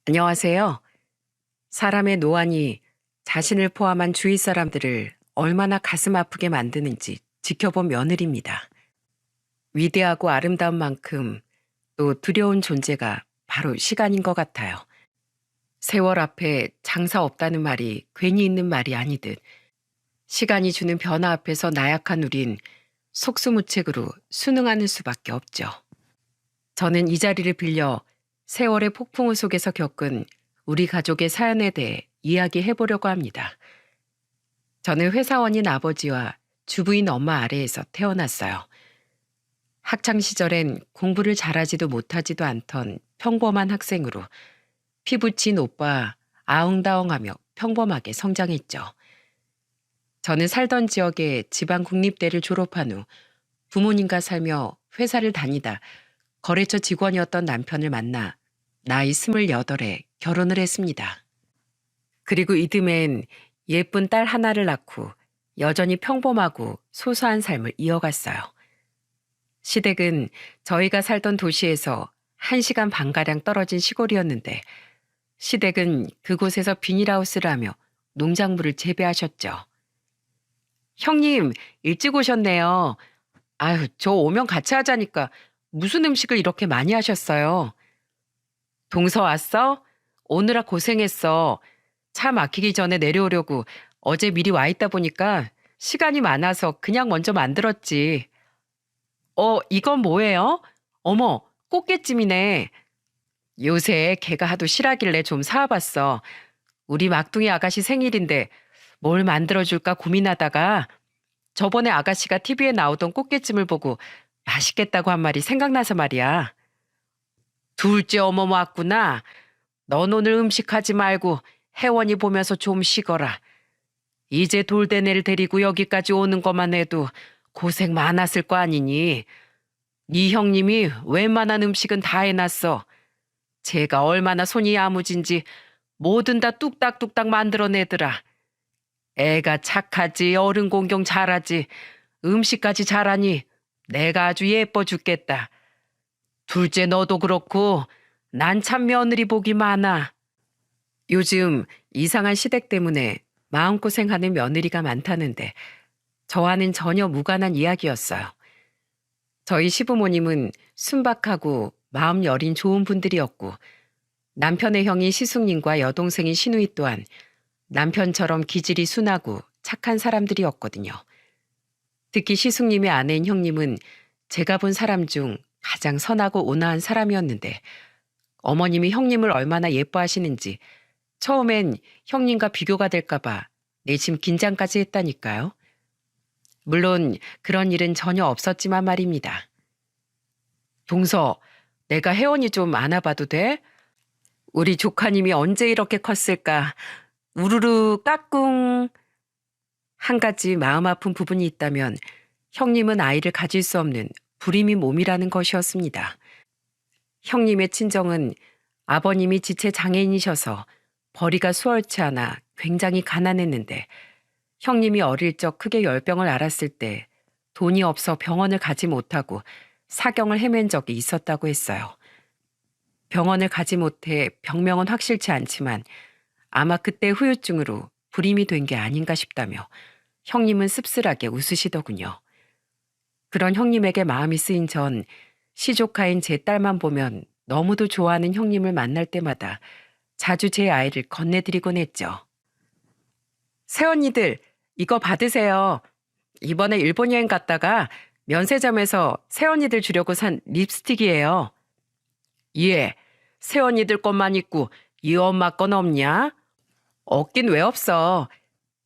안녕하세요. 사람의 노안이 자신을 포함한 주위 사람들을 얼마나 가슴 아프게 만드는지 지켜본 며느리입니다. 위대하고 아름다운 만큼 또 두려운 존재가 바로 시간인 것 같아요. 세월 앞에 장사 없다는 말이 괜히 있는 말이 아니듯 시간이 주는 변화 앞에서 나약한 우린 속수무책으로 순응하는 수밖에 없죠. 저는 이 자리를 빌려 세월의 폭풍우 속에서 겪은 우리 가족의 사연에 대해 이야기해 보려고 합니다. 저는 회사원인 아버지와 주부인 엄마 아래에서 태어났어요. 학창 시절엔 공부를 잘하지도 못하지도 않던 평범한 학생으로 피부친 오빠 아웅다웅하며 평범하게 성장했죠. 저는 살던 지역의 지방 국립대를 졸업한 후 부모님과 살며 회사를 다니다 거래처 직원이었던 남편을 만나 나이 28에 결혼을 했습니다. 그리고 이듬해엔 예쁜 딸 하나를 낳고 여전히 평범하고 소소한 삶을 이어갔어요. 시댁은 저희가 살던 도시에서 1시간 반가량 떨어진 시골이었는데 시댁은 그곳에서 비닐하우스를 하며 농작물을 재배하셨죠. 형님, 일찍 오셨네요. 아유, 저 오면 같이 하자니까 무슨 음식을 이렇게 많이 하셨어요? 동서 왔어? 오느라 고생했어. 차 막히기 전에 내려오려고 어제 미리 와 있다 보니까 시간이 많아서 그냥 먼저 만들었지. 이건 뭐예요? 어머, 꽃게찜이네. 요새 걔가 하도 실하길래 좀 사와봤어. 우리 막둥이 아가씨 생일인데 뭘 만들어줄까 고민하다가 저번에 아가씨가 TV에 나오던 꽃게찜을 보고 맛있겠다고 한 말이 생각나서 말이야. 둘째 어머 왔구나. 넌 오늘 음식하지 말고 혜원이 보면서 좀 쉬거라. 이제 돌대네를 데리고 여기까지 오는 것만 해도 고생 많았을 거 아니니. 네 형님이 웬만한 음식은 다 해놨어. 제가 얼마나 손이 야무진지 뭐든 다 뚝딱뚝딱 만들어내더라. 애가 착하지, 어른 공경 잘하지, 음식까지 잘하니 내가 아주 예뻐 죽겠다. 둘째 너도 그렇고 난 참 며느리 복이 많아. 요즘 이상한 시댁 때문에 마음고생하는 며느리가 많다는데 저와는 전혀 무관한 이야기였어요. 저희 시부모님은 순박하고 마음 여린 좋은 분들이었고 남편의 형인 시숙님과 여동생인 시누이 또한 남편처럼 기질이 순하고 착한 사람들이었거든요. 특히 시숙님의 아내인 형님은 제가 본 사람 중 가장 선하고 온화한 사람이었는데 어머님이 형님을 얼마나 예뻐하시는지 처음엔 형님과 비교가 될까봐 내심 긴장까지 했다니까요. 물론 그런 일은 전혀 없었지만 말입니다. 동서, 내가 혜원이 좀 안아봐도 돼? 우리 조카님이 언제 이렇게 컸을까? 우르르 까꿍. 한 가지 마음 아픈 부분이 있다면 형님은 아이를 가질 수 없는 불임인 몸이라는 것이었습니다. 형님의 친정은 아버님이 지체 장애인이셔서 벌이가 수월치 않아 굉장히 가난했는데 형님이 어릴 적 크게 열병을 앓았을 때 돈이 없어 병원을 가지 못하고 사경을 헤맨 적이 있었다고 했어요. 병원을 가지 못해 병명은 확실치 않지만 아마 그때 후유증으로 불임이 된 게 아닌가 싶다며 형님은 씁쓸하게 웃으시더군요. 그런 형님에게 마음이 쓰인 전 시조카인 제 딸만 보면 너무도 좋아하는 형님을 만날 때마다 자주 제 아이를 건네드리곤 했죠. 새언니들, 이거 받으세요. 이번에 일본 여행 갔다가 면세점에서 새언니들 주려고 산 립스틱이에요. 예, 새언니들 것만 있고 이 엄마 건 없냐? 없긴 왜 없어.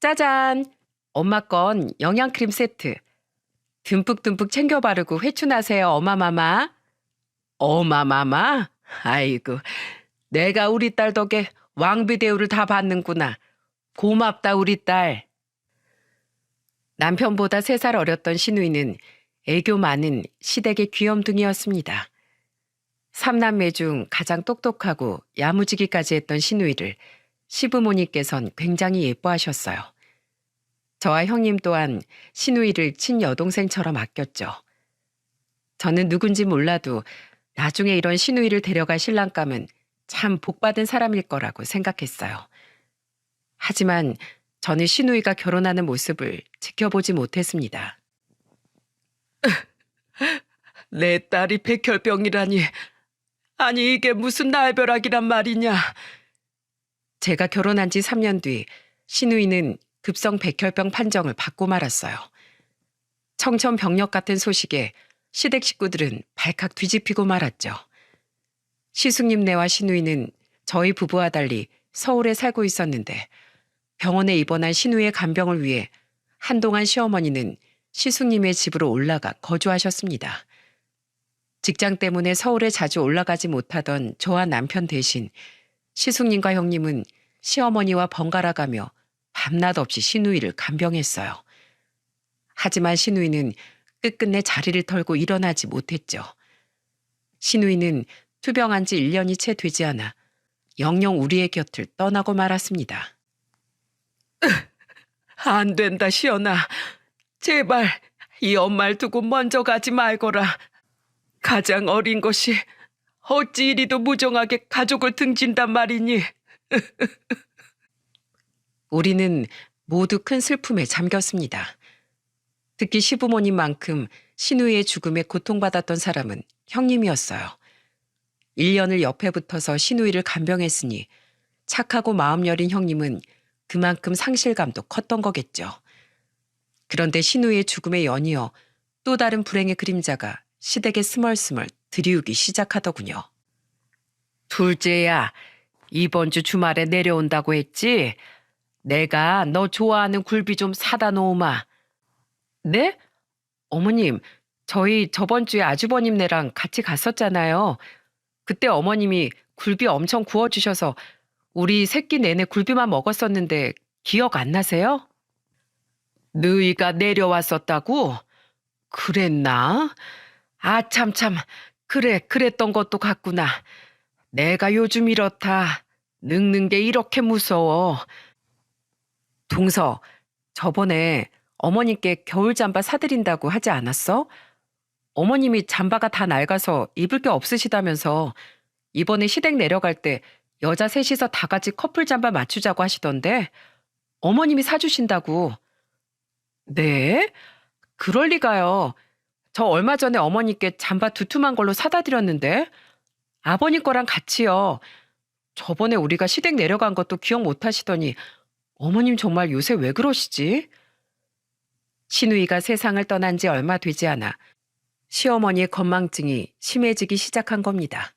짜잔! 엄마 건 영양크림 세트. 듬뿍듬뿍 챙겨 바르고 회춘하세요, 어마마마. 어마마마? 아이고, 내가 우리 딸 덕에 왕비 대우를 다 받는구나. 고맙다, 우리 딸. 남편보다 3살 어렸던 시누이는 애교 많은 시댁의 귀염둥이였습니다. 3남매 중 가장 똑똑하고 야무지기까지 했던 시누이를 시부모님께선 굉장히 예뻐하셨어요. 저와 형님 또한 시누이를 친여동생처럼 아꼈죠. 저는 누군지 몰라도 나중에 이런 시누이를 데려갈 신랑감은 참 복받은 사람일 거라고 생각했어요. 하지만 저는 신우이가 결혼하는 모습을 지켜보지 못했습니다. 내 딸이 백혈병이라니. 아니 이게 무슨 날벼락이란 말이냐. 제가 결혼한 지 3년 뒤 신우이는 급성 백혈병 판정을 받고 말았어요. 청천벽력 같은 소식에 시댁 식구들은 발칵 뒤집히고 말았죠. 시숙님네와 신우이는 저희 부부와 달리 서울에 살고 있었는데 병원에 입원한 신우이의 간병을 위해 한동안 시어머니는 시숙님의 집으로 올라가 거주하셨습니다. 직장 때문에 서울에 자주 올라가지 못하던 저와 남편 대신 시숙님과 형님은 시어머니와 번갈아 가며 밤낮 없이 신우이를 간병했어요. 하지만 신우이는 끝끝내 자리를 털고 일어나지 못했죠. 신우이는 투병한 지 1년이 채 되지 않아 영영 우리의 곁을 떠나고 말았습니다. 안 된다, 시연아. 제발 이 엄마를 두고 먼저 가지 말거라. 가장 어린 것이 어찌 이리도 무정하게 가족을 등진단 말이니. 우리는 모두 큰 슬픔에 잠겼습니다. 특히 시부모님만큼 신우이의 죽음에 고통받았던 사람은 형님이었어요. 1년을 옆에 붙어서 신우이를 간병했으니 착하고 마음 여린 형님은 그만큼 상실감도 컸던 거겠죠. 그런데 신우이의 죽음에 연이어 또 다른 불행의 그림자가 시댁에 스멀스멀 들이우기 시작하더군요. 둘째야, 이번 주 주말에 내려온다고 했지? 내가 너 좋아하는 굴비 좀 사다 놓으마. 네? 어머님, 저희 저번 주에 아주버님네랑 같이 갔었잖아요. 그때 어머님이 굴비 엄청 구워주셔서 우리 새끼 내내 굴비만 먹었었는데 기억 안 나세요? 너희가 내려왔었다고? 그랬나? 아, 참, 그래, 그랬던 것도 같구나. 내가 요즘 이렇다. 늙는 게 이렇게 무서워. 동서, 저번에 어머님께 겨울 잠바 사드린다고 하지 않았어? 어머님이 잠바가 다 낡아서 입을 게 없으시다면서 이번에 시댁 내려갈 때 여자 셋이서 다 같이 커플 잠바 맞추자고 하시던데 어머님이 사주신다고. 네? 그럴 리가요. 저 얼마 전에 어머니께 잠바 두툼한 걸로 사다 드렸는데 아버님 거랑 같이요. 저번에 우리가 시댁 내려간 것도 기억 못 하시더니 어머님 정말 요새 왜 그러시지? 신우이가 세상을 떠난 지 얼마 되지 않아 시어머니의 건망증이 심해지기 시작한 겁니다.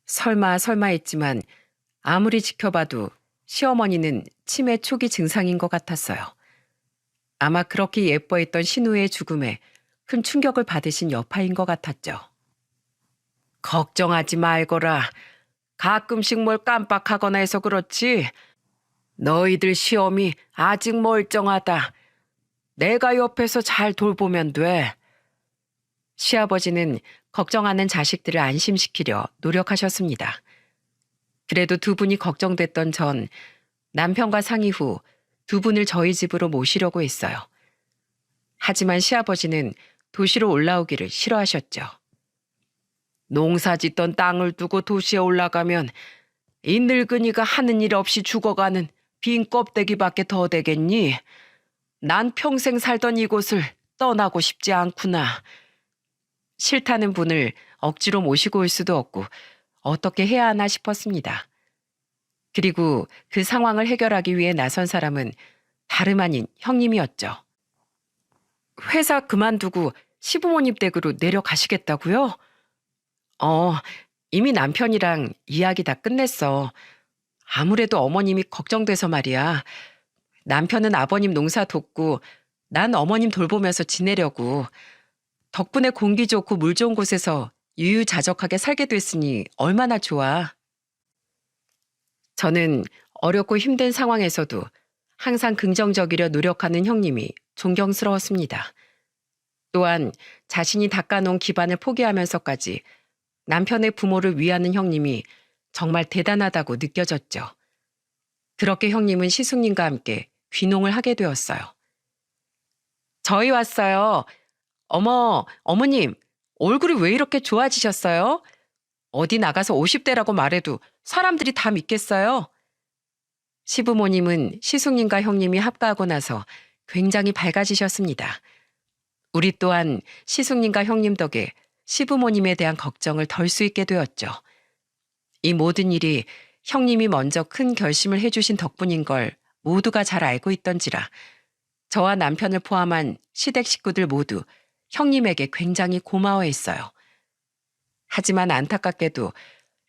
설마 했지만 아무리 지켜봐도 시어머니는 치매 초기 증상인 것 같았어요. 아마 그렇게 예뻐했던 신우의 죽음에 큰 충격을 받으신 여파인 것 같았죠. 걱정하지 말거라. 가끔씩 뭘 깜빡하거나 해서 그렇지. 너희들 시험이 아직 멀쩡하다. 내가 옆에서 잘 돌보면 돼. 시아버지는 걱정하는 자식들을 안심시키려 노력하셨습니다. 그래도 두 분이 걱정됐던 전 남편과 상의 후 두 분을 저희 집으로 모시려고 했어요. 하지만 시아버지는 도시로 올라오기를 싫어하셨죠. 농사 짓던 땅을 두고 도시에 올라가면 이 늙은이가 하는 일 없이 죽어가는 빈 껍데기밖에 더 되겠니? 난 평생 살던 이곳을 떠나고 싶지 않구나. 싫다는 분을 억지로 모시고 올 수도 없고 어떻게 해야 하나 싶었습니다. 그리고 그 상황을 해결하기 위해 나선 사람은 다름 아닌 형님이었죠. 회사 그만두고 시부모님 댁으로 내려가시겠다고요? 이미 남편이랑 이야기 다 끝냈어. 아무래도 어머님이 걱정돼서 말이야. 남편은 아버님 농사 돕고 난 어머님 돌보면서 지내려고. 덕분에 공기 좋고 물 좋은 곳에서 유유자적하게 살게 됐으니 얼마나 좋아. 저는 어렵고 힘든 상황에서도 항상 긍정적이려 노력하는 형님이 존경스러웠습니다. 또한 자신이 닦아놓은 기반을 포기하면서까지 남편의 부모를 위하는 형님이 정말 대단하다고 느껴졌죠. 그렇게 형님은 시숙님과 함께 귀농을 하게 되었어요. 저희 왔어요. 어머님, 얼굴이 왜 이렇게 좋아지셨어요? 어디 나가서 50대라고 말해도 사람들이 다 믿겠어요? 시부모님은 시숙님과 형님이 합가하고 나서 굉장히 밝아지셨습니다. 우리 또한 시숙님과 형님 덕에 시부모님에 대한 걱정을 덜 수 있게 되었죠. 이 모든 일이 형님이 먼저 큰 결심을 해주신 덕분인 걸 모두가 잘 알고 있던지라 저와 남편을 포함한 시댁 식구들 모두 형님에게 굉장히 고마워했어요. 하지만 안타깝게도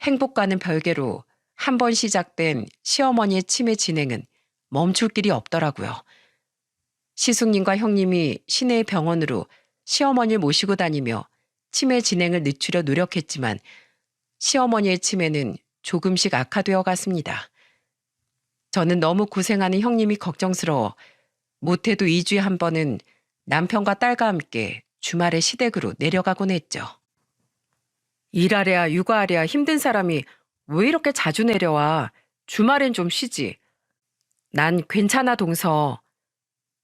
행복과는 별개로 한 번 시작된 시어머니의 치매 진행은 멈출 길이 없더라고요. 시숙님과 형님이 시내의 병원으로 시어머니를 모시고 다니며 치매 진행을 늦추려 노력했지만 시어머니의 치매는 조금씩 악화되어 갔습니다. 저는 너무 고생하는 형님이 걱정스러워 못해도 2주에 한 번은 남편과 딸과 함께 주말에 시댁으로 내려가곤 했죠. 일하랴 육아하랴 힘든 사람이 왜 이렇게 자주 내려와? 주말엔 좀 쉬지. 난 괜찮아, 동서.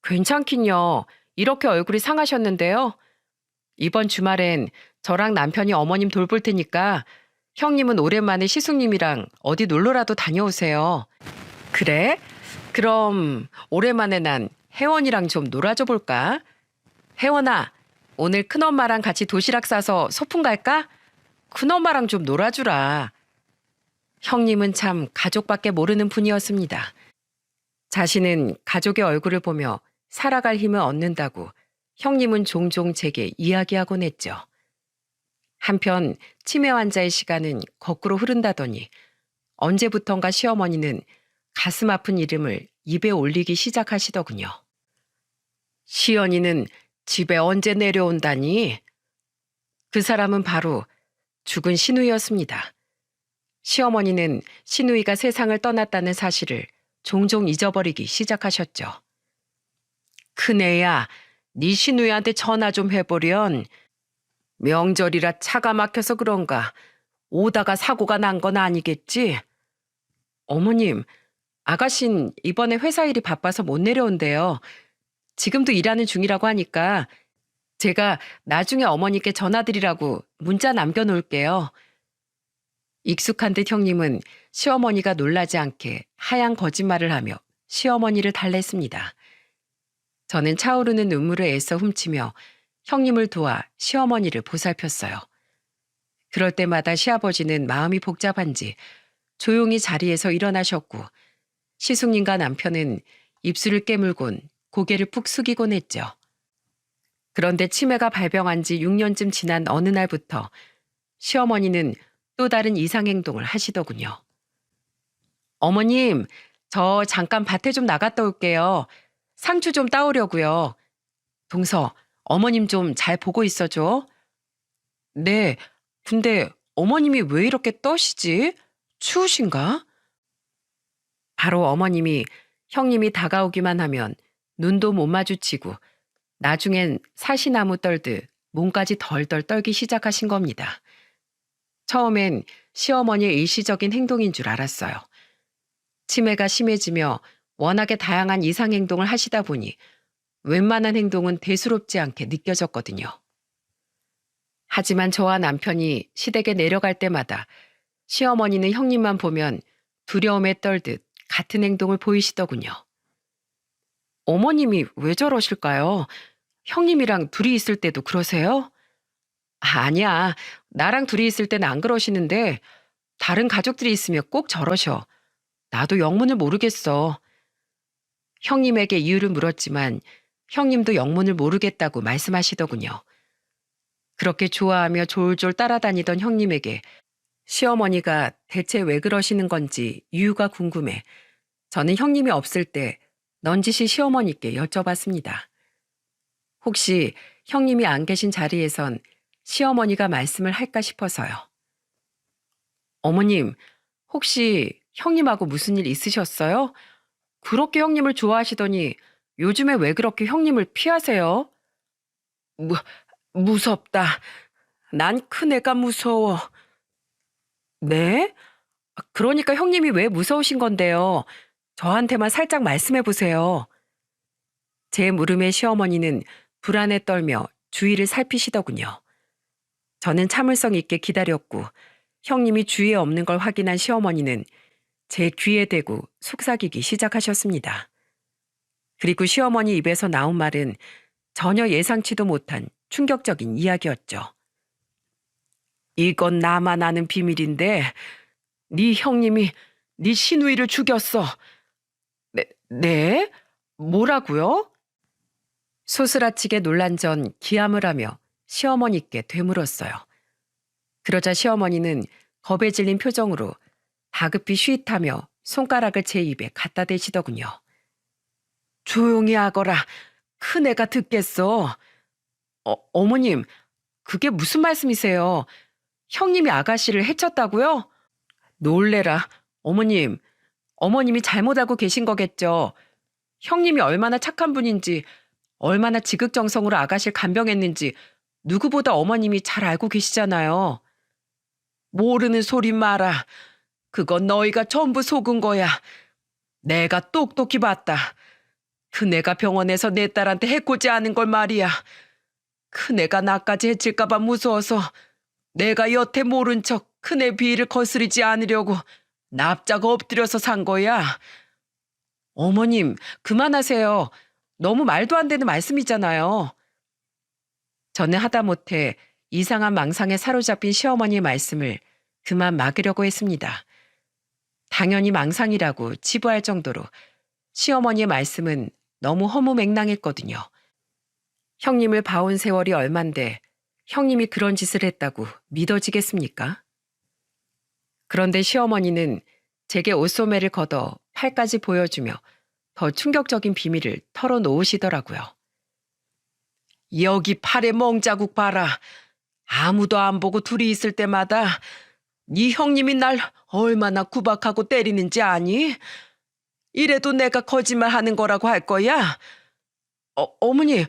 괜찮긴요. 이렇게 얼굴이 상하셨는데요. 이번 주말엔 저랑 남편이 어머님 돌볼 테니까 형님은 오랜만에 시숙님이랑 어디 놀러라도 다녀오세요. 그래? 그럼 오랜만에 난 혜원이랑 좀 놀아줘 볼까? 혜원아, 오늘 큰엄마랑 같이 도시락 싸서 소풍 갈까? 큰엄마랑 좀 놀아주라. 형님은 참 가족밖에 모르는 분이었습니다. 자신은 가족의 얼굴을 보며 살아갈 힘을 얻는다고 형님은 종종 제게 이야기하곤 했죠. 한편 치매 환자의 시간은 거꾸로 흐른다더니 언제부턴가 시어머니는 가슴 아픈 이름을 입에 올리기 시작하시더군요. 시연이는 집에 언제 내려온다니? 그 사람은 바로 죽은 신우이였습니다. 시어머니는 신우이가 세상을 떠났다는 사실을 종종 잊어버리기 시작하셨죠. 큰애야, 네 신우이한테 전화 좀 해보련. 명절이라 차가 막혀서 그런가 오다가 사고가 난 건 아니겠지? 어머님, 아가씨는 이번에 회사 일이 바빠서 못 내려온대요. 지금도 일하는 중이라고 하니까 제가 나중에 어머니께 전화드리라고 문자 남겨놓을게요. 익숙한 듯 형님은 시어머니가 놀라지 않게 하얀 거짓말을 하며 시어머니를 달랬습니다. 저는 차오르는 눈물을 애써 훔치며 형님을 도와 시어머니를 보살폈어요. 그럴 때마다 시아버지는 마음이 복잡한지 조용히 자리에서 일어나셨고 시숙님과 남편은 입술을 깨물곤 고개를 푹 숙이곤 했죠. 그런데 치매가 발병한 지 6년쯤 지난 어느 날부터 시어머니는 또 다른 이상행동을 하시더군요. 어머님, 저 잠깐 밭에 좀 나갔다 올게요. 상추 좀 따오려고요. 동서, 어머님 좀 잘 보고 있어줘. 네, 근데 어머님이 왜 이렇게 떠시지? 추우신가? 바로 어머님이 형님이 다가오기만 하면 눈도 못 마주치고 나중엔 사시나무 떨듯 몸까지 덜덜 떨기 시작하신 겁니다. 처음엔 시어머니의 일시적인 행동인 줄 알았어요. 치매가 심해지며 워낙에 다양한 이상행동을 하시다 보니 웬만한 행동은 대수롭지 않게 느껴졌거든요. 하지만 저와 남편이 시댁에 내려갈 때마다 시어머니는 형님만 보면 두려움에 떨듯 같은 행동을 보이시더군요. 어머님이 왜 저러실까요? 형님이랑 둘이 있을 때도 그러세요? 아니야. 나랑 둘이 있을 때는 안 그러시는데 다른 가족들이 있으면 꼭 저러셔. 나도 영문을 모르겠어. 형님에게 이유를 물었지만 형님도 영문을 모르겠다고 말씀하시더군요. 그렇게 좋아하며 졸졸 따라다니던 형님에게 시어머니가 대체 왜 그러시는 건지 이유가 궁금해 저는 형님이 없을 때 넌지시 시어머니께 여쭤봤습니다. 혹시 형님이 안 계신 자리에선 시어머니가 말씀을 할까 싶어서요. 어머님, 혹시 형님하고 무슨 일 있으셨어요? 그렇게 형님을 좋아하시더니 요즘에 왜 그렇게 형님을 피하세요? 무섭다. 난 큰애가 무서워. 네? 그러니까 형님이 왜 무서우신 건데요? 저한테만 살짝 말씀해 보세요. 제 물음에 시어머니는 불안에 떨며 주위를 살피시더군요. 저는 참을성 있게 기다렸고 형님이 주위에 없는 걸 확인한 시어머니는 제 귀에 대고 속삭이기 시작하셨습니다. 그리고 시어머니 입에서 나온 말은 전혀 예상치도 못한 충격적인 이야기였죠. 이건 나만 아는 비밀인데 네 형님이 네 시누이를 죽였어. 네? 뭐라고요? 소스라치게 놀란 전 기함을 하며 시어머니께 되물었어요. 그러자 시어머니는 겁에 질린 표정으로 다급히 쉬잇하며 손가락을 제 입에 갖다 대시더군요. 조용히 하거라. 큰애가 듣겠어. 어머님, 그게 무슨 말씀이세요? 형님이 아가씨를 해쳤다고요? 놀래라. 어머님이 잘못 알고 계신 거겠죠. 형님이 얼마나 착한 분인지, 얼마나 지극정성으로 아가씨를 간병했는지 누구보다 어머님이 잘 알고 계시잖아요. 모르는 소리 마라. 그건 너희가 전부 속은 거야. 내가 똑똑히 봤다. 큰애가 병원에서 내 딸한테 해코지 않은 걸 말이야. 큰애가 나까지 해칠까봐 무서워서 내가 여태 모른 척 큰애 비위를 거스르지 않으려고 납작 엎드려서 산 거야. 어머님, 그만하세요. 너무 말도 안 되는 말씀이잖아요. 저는 하다못해 이상한 망상에 사로잡힌 시어머니의 말씀을 그만 막으려고 했습니다. 당연히 망상이라고 치부할 정도로 시어머니의 말씀은 너무 허무맹랑했거든요. 형님을 봐온 세월이 얼만데 형님이 그런 짓을 했다고 믿어지겠습니까? 그런데 시어머니는 제게 옷소매를 걷어 팔까지 보여주며 더 충격적인 비밀을 털어놓으시더라고요. 여기 팔에 멍자국 봐라. 아무도 안 보고 둘이 있을 때마다 네 형님이 날 얼마나 구박하고 때리는지 아니? 이래도 내가 거짓말하는 거라고 할 거야? 어머니,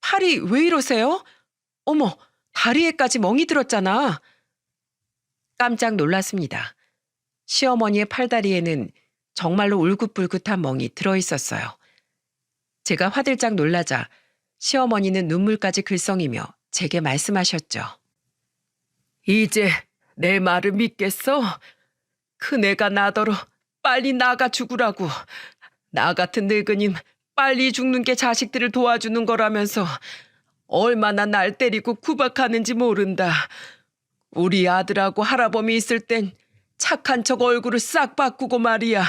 팔이 왜 이러세요? 어머, 다리에까지 멍이 들었잖아. 깜짝 놀랐습니다. 시어머니의 팔다리에는 정말로 울긋불긋한 멍이 들어있었어요. 제가 화들짝 놀라자 시어머니는 눈물까지 글썽이며 제게 말씀하셨죠. 이제 내 말을 믿겠어? 큰애가 나더러 빨리 나가 죽으라고. 나 같은 늙은인 빨리 죽는 게 자식들을 도와주는 거라면서 얼마나 날 때리고 구박하는지 모른다. 우리 아들하고 할아범이 있을 땐 착한 척 얼굴을 싹 바꾸고 말이야.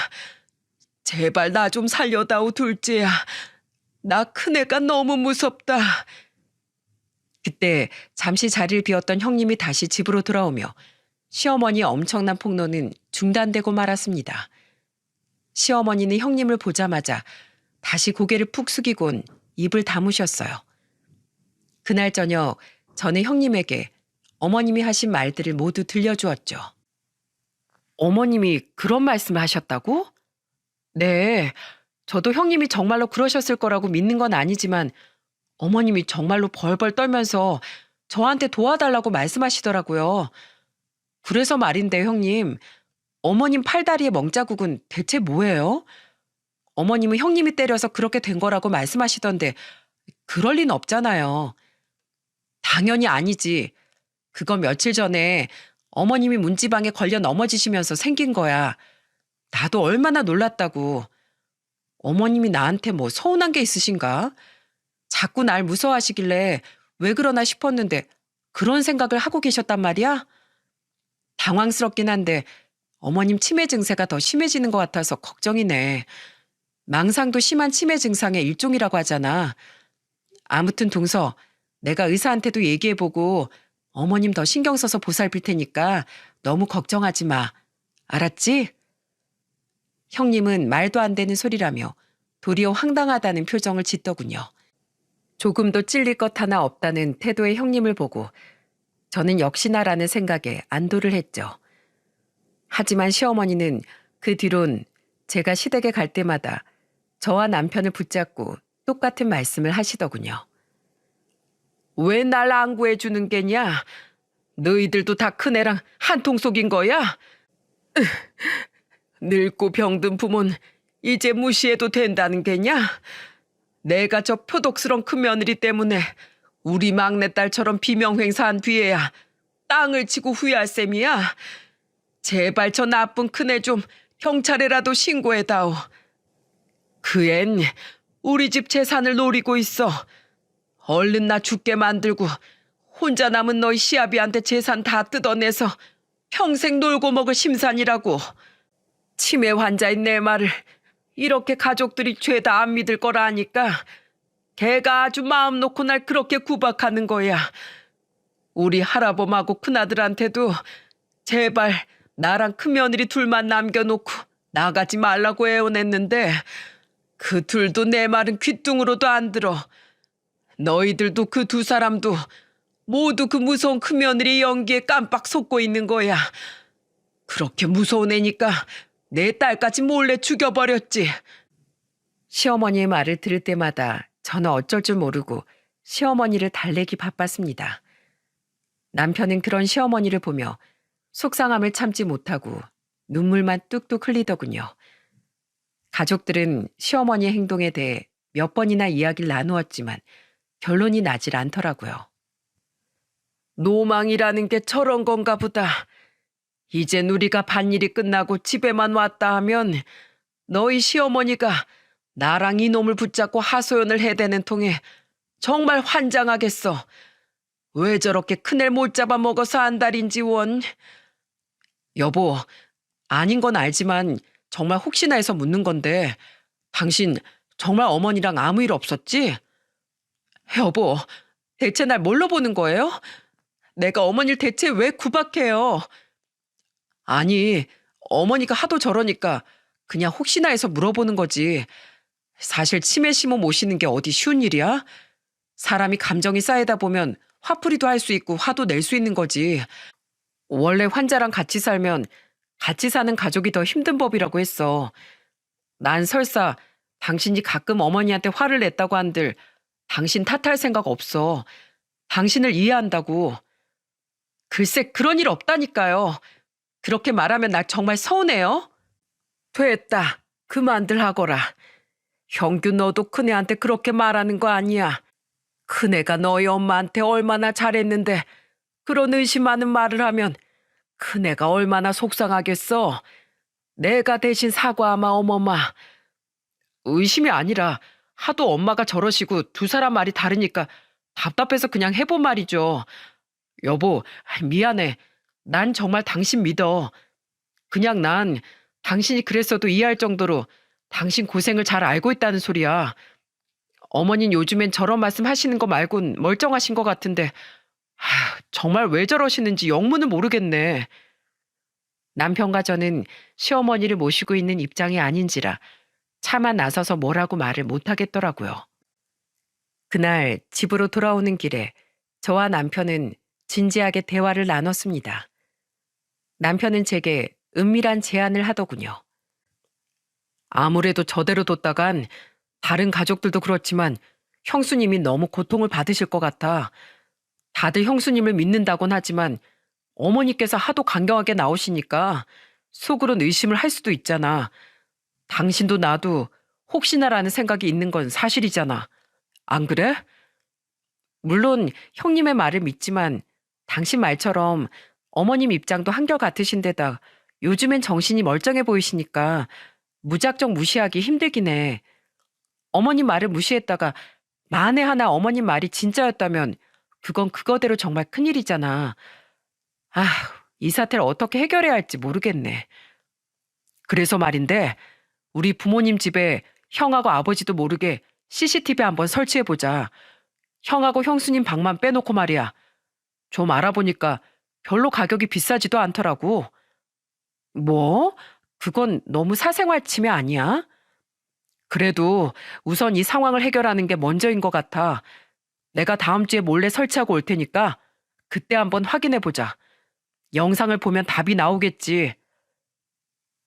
제발 나 좀 살려다오 둘째야. 나 큰애가 너무 무섭다. 그때 잠시 자리를 비웠던 형님이 다시 집으로 돌아오며 시어머니의 엄청난 폭로는 중단되고 말았습니다. 시어머니는 형님을 보자마자 다시 고개를 푹 숙이곤 입을 다무셨어요. 그날 저녁 저는 형님에게 어머님이 하신 말들을 모두 들려주었죠. 어머님이 그런 말씀을 하셨다고? 네, 저도 형님이 정말로 그러셨을 거라고 믿는 건 아니지만 어머님이 정말로 벌벌 떨면서 저한테 도와달라고 말씀하시더라고요. 그래서 말인데 형님, 어머님 팔다리의 멍자국은 대체 뭐예요? 어머님은 형님이 때려서 그렇게 된 거라고 말씀하시던데 그럴 리는 없잖아요. 당연히 아니지. 그건 며칠 전에 어머님이 문지방에 걸려 넘어지시면서 생긴 거야. 나도 얼마나 놀랐다고. 어머님이 나한테 뭐 서운한 게 있으신가? 자꾸 날 무서워하시길래 왜 그러나 싶었는데 그런 생각을 하고 계셨단 말이야? 당황스럽긴 한데 어머님 치매 증세가 더 심해지는 것 같아서 걱정이네. 망상도 심한 치매 증상의 일종이라고 하잖아. 아무튼 동서, 내가 의사한테도 얘기해보고 어머님 더 신경 써서 보살필 테니까 너무 걱정하지 마. 알았지? 형님은 말도 안 되는 소리라며 도리어 황당하다는 표정을 짓더군요. 조금도 찔릴 것 하나 없다는 태도의 형님을 보고 저는 역시나라는 생각에 안도를 했죠. 하지만 시어머니는 그 뒤론 제가 시댁에 갈 때마다 저와 남편을 붙잡고 똑같은 말씀을 하시더군요. 왜 날 안 구해주는 게냐? 너희들도 다 큰애랑 한통 속인 거야? 늙고 병든 부모는 이제 무시해도 된다는 게냐? 내가 저 표독스런 큰며느리 때문에 우리 막내딸처럼 비명횡사한 뒤에야 땅을 치고 후회할 셈이야. 제발 저 나쁜 큰애 좀 경찰에라도 신고해다오. 그 앤 우리 집 재산을 노리고 있어. 얼른 나 죽게 만들고 혼자 남은 너희 시아비한테 재산 다 뜯어내서 평생 놀고 먹을 심산이라고. 치매 환자인 내 말을 이렇게 가족들이 죄다 안 믿을 거라 하니까 걔가 아주 마음 놓고 날 그렇게 구박하는 거야. 우리 할아범하고 큰아들한테도 제발 나랑 큰며느리 둘만 남겨놓고 나가지 말라고 애원했는데 그 둘도 내 말은 귓등으로도 안 들어. 너희들도 그 두 사람도 모두 그 무서운 큰며느리 연기에 깜빡 속고 있는 거야. 그렇게 무서운 애니까 내 딸까지 몰래 죽여버렸지. 시어머니의 말을 들을 때마다 저는 어쩔 줄 모르고 시어머니를 달래기 바빴습니다. 남편은 그런 시어머니를 보며 속상함을 참지 못하고 눈물만 뚝뚝 흘리더군요. 가족들은 시어머니의 행동에 대해 몇 번이나 이야기를 나누었지만 결론이 나질 않더라고요. 노망이라는 게 저런 건가 보다. 이젠 우리가 밭일이 끝나고 집에만 왔다 하면 너희 시어머니가 나랑 이놈을 붙잡고 하소연을 해대는 통에 정말 환장하겠어. 왜 저렇게 큰애를 못 잡아먹어서 안달인지 원. 여보, 아닌 건 알지만 정말 혹시나 해서 묻는 건데 당신 정말 어머니랑 아무 일 없었지? 여보, 대체 날 뭘로 보는 거예요? 내가 어머니를 대체 왜 구박해요? 아니, 어머니가 하도 저러니까 그냥 혹시나 해서 물어보는 거지. 사실 치매 심호 모시는 게 어디 쉬운 일이야? 사람이 감정이 쌓이다 보면 화풀이도 할 수 있고 화도 낼 수 있는 거지. 원래 환자랑 같이 살면 같이 사는 가족이 더 힘든 법이라고 했어. 난 설사 당신이 가끔 어머니한테 화를 냈다고 한들 당신 탓할 생각 없어. 당신을 이해한다고. 글쎄 그런 일 없다니까요. 그렇게 말하면 나 정말 서운해요. 됐다. 그만들 하거라. 형규 너도 큰애한테 그렇게 말하는 거 아니야. 큰애가 너희 엄마한테 얼마나 잘했는데 그런 의심하는 말을 하면 큰애가 얼마나 속상하겠어. 내가 대신 사과하마 어머마. 의심이 아니라 하도 엄마가 저러시고 두 사람 말이 다르니까 답답해서 그냥 해본 말이죠. 여보, 미안해. 난 정말 당신 믿어. 그냥 난 당신이 그랬어도 이해할 정도로 당신 고생을 잘 알고 있다는 소리야. 어머닌 요즘엔 저런 말씀 하시는 거 말곤 멀쩡하신 것 같은데 정말 왜 저러시는지 영문은 모르겠네. 남편과 저는 시어머니를 모시고 있는 입장이 아닌지라 차마 나서서 뭐라고 말을 못하겠더라고요. 그날 집으로 돌아오는 길에 저와 남편은 진지하게 대화를 나눴습니다. 남편은 제게 은밀한 제안을 하더군요. 아무래도 저대로 뒀다간 다른 가족들도 그렇지만 형수님이 너무 고통을 받으실 것 같아. 다들 형수님을 믿는다곤 하지만 어머니께서 하도 강경하게 나오시니까 속으론 의심을 할 수도 있잖아. 당신도 나도 혹시나라는 생각이 있는 건 사실이잖아. 안 그래? 물론 형님의 말을 믿지만 당신 말처럼 어머님 입장도 한결같으신데다 요즘엔 정신이 멀쩡해 보이시니까 무작정 무시하기 힘들긴 해. 어머님 말을 무시했다가 만에 하나 어머님 말이 진짜였다면 그건 그거대로 정말 큰일이잖아. 이 사태를 어떻게 해결해야 할지 모르겠네. 그래서 말인데 우리 부모님 집에 형하고 아버지도 모르게 CCTV 한번 설치해보자. 형하고 형수님 방만 빼놓고 말이야. 좀 알아보니까 별로 가격이 비싸지도 않더라고. 뭐? 그건 너무 사생활 침해 아니야? 그래도 우선 이 상황을 해결하는 게 먼저인 것 같아. 내가 다음 주에 몰래 설치하고 올 테니까 그때 한번 확인해보자. 영상을 보면 답이 나오겠지.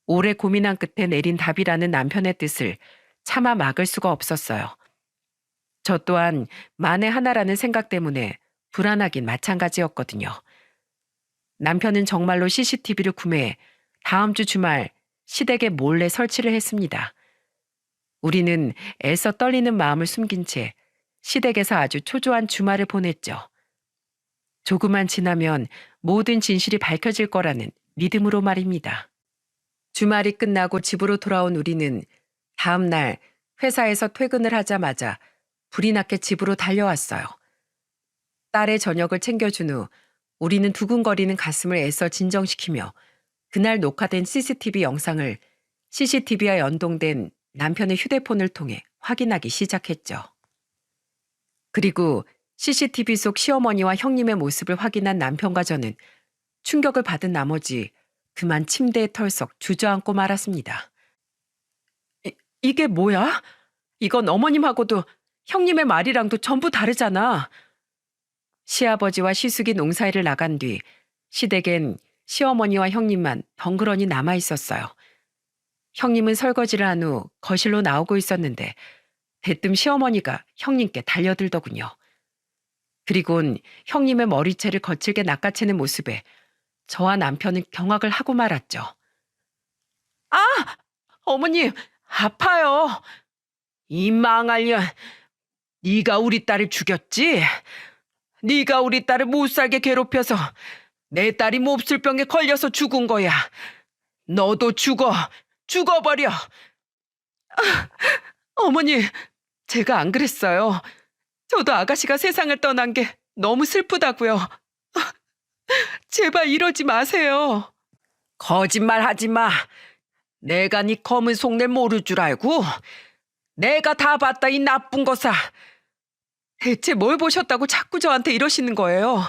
오래 고민한 끝에 내린 답이라는 남편의 뜻을 차마 막을 수가 없었어요. 저 또한 만에 하나라는 생각 때문에 불안하긴 마찬가지였거든요. 남편은 정말로 CCTV를 구매해 다음 주 주말 시댁에 몰래 설치를 했습니다. 우리는 애써 떨리는 마음을 숨긴 채 시댁에서 아주 초조한 주말을 보냈죠. 조금만 지나면 모든 진실이 밝혀질 거라는 믿음으로 말입니다. 주말이 끝나고 집으로 돌아온 우리는 다음 날 회사에서 퇴근을 하자마자 불이 났게 집으로 달려왔어요. 딸의 저녁을 챙겨준 후 우리는 두근거리는 가슴을 애써 진정시키며 그날 녹화된 CCTV 영상을 CCTV와 연동된 남편의 휴대폰을 통해 확인하기 시작했죠. 그리고 CCTV 속 시어머니와 형님의 모습을 확인한 남편과 저는 충격을 받은 나머지 그만 침대에 털썩 주저앉고 말았습니다. 이게 뭐야? 이건 어머님하고도 형님의 말이랑도 전부 다르잖아. 시아버지와 시숙이 농사일을 나간 뒤 시댁엔 시어머니와 형님만 덩그러니 남아 있었어요. 형님은 설거지를 한 후 거실로 나오고 있었는데 대뜸 시어머니가 형님께 달려들더군요. 그리곤 형님의 머리채를 거칠게 낚아채는 모습에 저와 남편은 경악을 하고 말았죠. 아! 어머님, 아파요. 이 망할년, 네가 우리 딸을 죽였지? 네가 우리 딸을 못살게 괴롭혀서 내 딸이 몹쓸 병에 걸려서 죽은 거야. 너도 죽어버려. 어머니, 제가 안 그랬어요. 저도 아가씨가 세상을 떠난 게 너무 슬프다고요. 제발 이러지 마세요. 거짓말 하지 마. 내가 네 검은 속내 모를 줄 알고? 내가 다 봤다 이 나쁜 거사. 대체 뭘 보셨다고 자꾸 저한테 이러시는 거예요?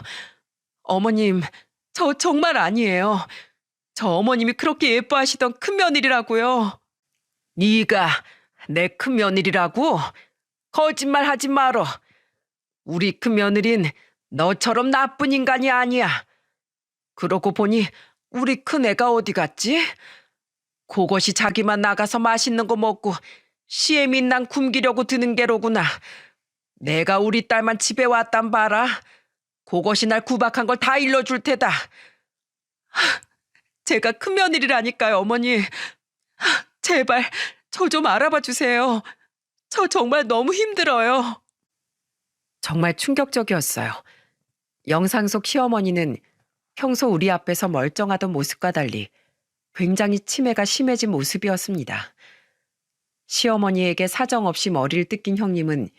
어머님, 저 정말 아니에요. 저 어머님이 그렇게 예뻐하시던 큰며느리라고요. 네가 내 큰며느리라고? 거짓말 하지 말어. 우리 큰며느린 너처럼 나쁜 인간이 아니야. 그러고 보니 우리 큰애가 어디 갔지? 그것이 자기만 나가서 맛있는 거 먹고 시에 민난 굶기려고 드는 게로구나. 내가 우리 딸만 집에 왔단 봐라. 그것이 날 구박한 걸 다 일러줄 테다. 제가 큰며느리라니까요, 어머니. 제발 저 좀 알아봐 주세요. 저 정말 너무 힘들어요. 정말 충격적이었어요. 영상 속 시어머니는 평소 우리 앞에서 멀쩡하던 모습과 달리 굉장히 치매가 심해진 모습이었습니다. 시어머니에게 사정없이 머리를 뜯긴 형님은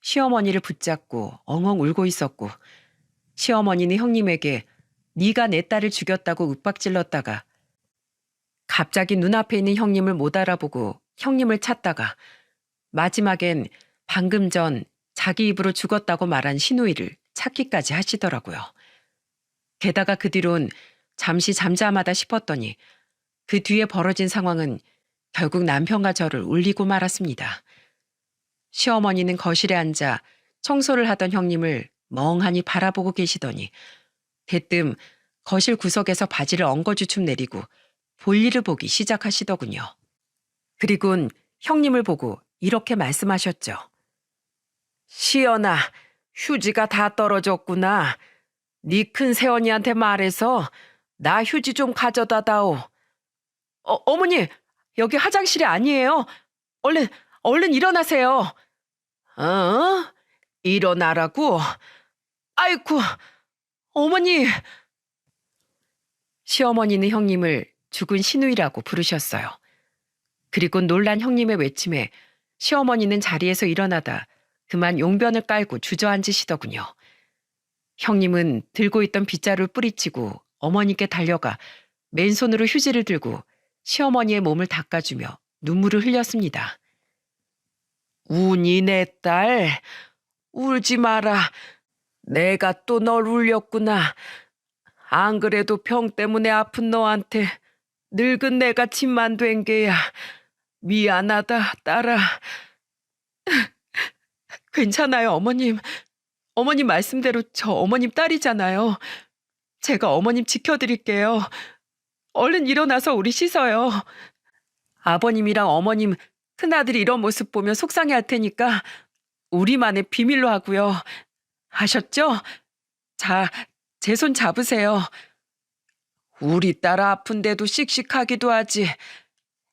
시어머니를 붙잡고 엉엉 울고 있었고, 시어머니는 형님에게 네가 내 딸을 죽였다고 윽박질렀다가 갑자기 눈앞에 있는 형님을 못 알아보고 형님을 찾다가 마지막엔 방금 전 자기 입으로 죽었다고 말한 시누이를 찾기까지 하시더라고요. 게다가 그 뒤론 잠시 잠잠하다 싶었더니 그 뒤에 벌어진 상황은 결국 남편과 저를 울리고 말았습니다. 시어머니는 거실에 앉아 청소를 하던 형님을 멍하니 바라보고 계시더니 대뜸 거실 구석에서 바지를 엉거주춤 내리고 볼일을 보기 시작하시더군요. 그리곤 형님을 보고 이렇게 말씀하셨죠. 시연아, 휴지가 다 떨어졌구나. 네 큰 새언니한테 말해서 나 휴지 좀 가져다 다오. 어머니, 여기 화장실이 아니에요. 얼른 일어나세요. 일어나라고? 아이쿠, 어머니. 시어머니는 형님을 죽은 시누이라고 부르셨어요. 그리고 놀란 형님의 외침에 시어머니는 자리에서 일어나다 그만 용변을 깔고 주저앉으시더군요. 형님은 들고 있던 빗자루를 뿌리치고 어머니께 달려가 맨손으로 휴지를 들고 시어머니의 몸을 닦아주며 눈물을 흘렸습니다. 우니 내 딸, 울지 마라. 내가 또 널 울렸구나. 안 그래도 병 때문에 아픈 너한테 늙은 내가 짐만 된 게야. 미안하다, 딸아. 괜찮아요, 어머님. 어머님 말씀대로 저 어머님 딸이잖아요. 제가 어머님 지켜드릴게요. 얼른 일어나서 우리 씻어요. 아버님이랑 어머님, 큰아들이 이런 모습 보면 속상해할 테니까 우리만의 비밀로 하고요. 아셨죠? 자, 제 손 잡으세요. 우리 딸 아픈데도 씩씩하기도 하지.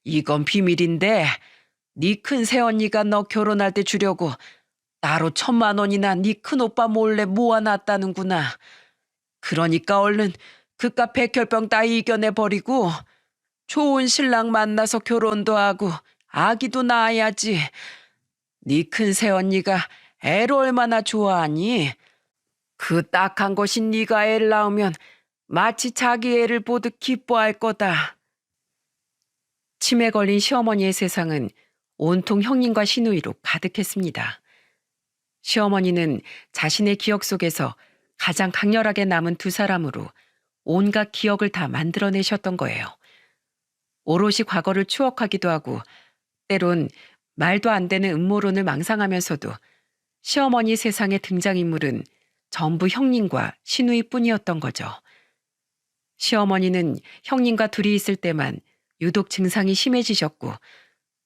이건 비밀인데 네 큰 새언니가 너 결혼할 때 주려고 따로 1,000만 원이나 네 큰오빠 몰래 모아놨다는구나. 그러니까 얼른 그깟 백혈병 따위 이겨내버리고 좋은 신랑 만나서 결혼도 하고 아기도 낳아야지. 네 큰 새언니가 애를 얼마나 좋아하니? 그 딱한 것이 네가 애를 낳으면 마치 자기 애를 보듯 기뻐할 거다. 치매 걸린 시어머니의 세상은 온통 형님과 시누이로 가득했습니다. 시어머니는 자신의 기억 속에서 가장 강렬하게 남은 두 사람으로 온갖 기억을 다 만들어내셨던 거예요. 오롯이 과거를 추억하기도 하고 때론 말도 안 되는 음모론을 망상하면서도 시어머니 세상의 등장인물은 전부 형님과 시누이뿐이었던 거죠. 시어머니는 형님과 둘이 있을 때만 유독 증상이 심해지셨고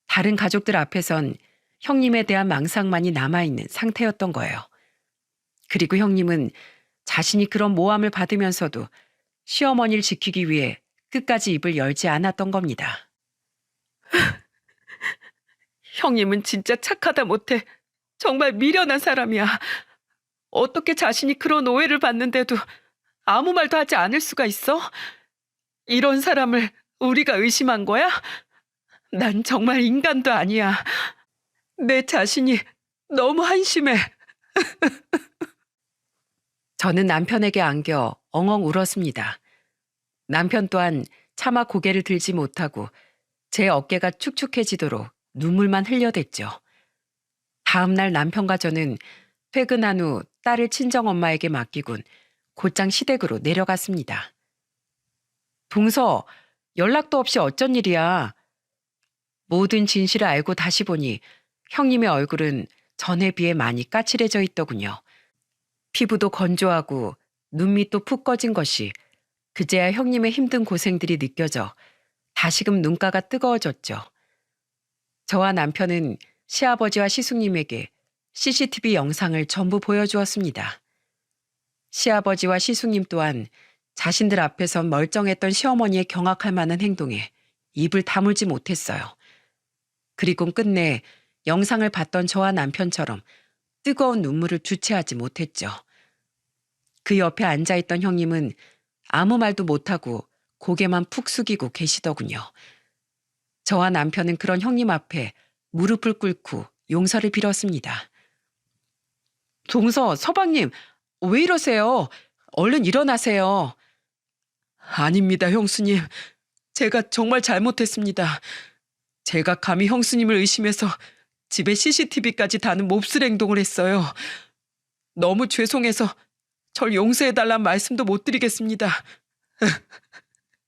다른 가족들 앞에선 형님에 대한 망상만이 남아있는 상태였던 거예요. 그리고 형님은 자신이 그런 모함을 받으면서도 시어머니를 지키기 위해 끝까지 입을 열지 않았던 겁니다. 형님은 진짜 착하다 못해 정말 미련한 사람이야. 어떻게 자신이 그런 오해를 받는데도 아무 말도 하지 않을 수가 있어? 이런 사람을 우리가 의심한 거야? 난 정말 인간도 아니야. 내 자신이 너무 한심해. 저는 남편에게 안겨 엉엉 울었습니다. 남편 또한 차마 고개를 들지 못하고 제 어깨가 축축해지도록 눈물만 흘려댔죠. 다음 날 남편과 저는 퇴근한 후 딸을 친정엄마에게 맡기곤 곧장 시댁으로 내려갔습니다. 동서, 연락도 없이 어쩐 일이야? 모든 진실을 알고 다시 보니 형님의 얼굴은 전에 비해 많이 까칠해져 있더군요. 피부도 건조하고 눈밑도 푹 꺼진 것이 그제야 형님의 힘든 고생들이 느껴져 다시금 눈가가 뜨거워졌죠. 저와 남편은 시아버지와 시숙님에게 CCTV 영상을 전부 보여주었습니다. 시아버지와 시숙님 또한 자신들 앞에선 멀쩡했던 시어머니의 경악할 만한 행동에 입을 다물지 못했어요. 그리고 끝내 영상을 봤던 저와 남편처럼 뜨거운 눈물을 주체하지 못했죠. 그 옆에 앉아있던 형님은 아무 말도 못하고 고개만 푹 숙이고 계시더군요. 저와 남편은 그런 형님 앞에 무릎을 꿇고 용서를 빌었습니다. 동서, 서방님, 왜 이러세요? 얼른 일어나세요. 아닙니다, 형수님. 제가 정말 잘못했습니다. 제가 감히 형수님을 의심해서 집에 CCTV까지 다는 몹쓸 행동을 했어요. 너무 죄송해서 절 용서해달란 말씀도 못 드리겠습니다.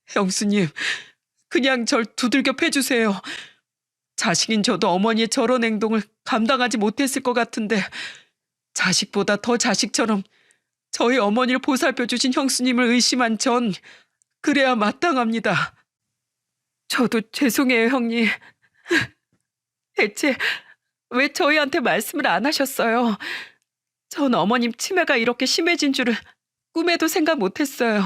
형수님, 그냥 절 두들겨 패주세요. 자식인 저도 어머니의 저런 행동을 감당하지 못했을 것 같은데 자식보다 더 자식처럼 저희 어머니를 보살펴주신 형수님을 의심한 전 그래야 마땅합니다. 저도 죄송해요, 형님. 대체 왜 저희한테 말씀을 안 하셨어요? 전 어머님 치매가 이렇게 심해진 줄은 꿈에도 생각 못했어요.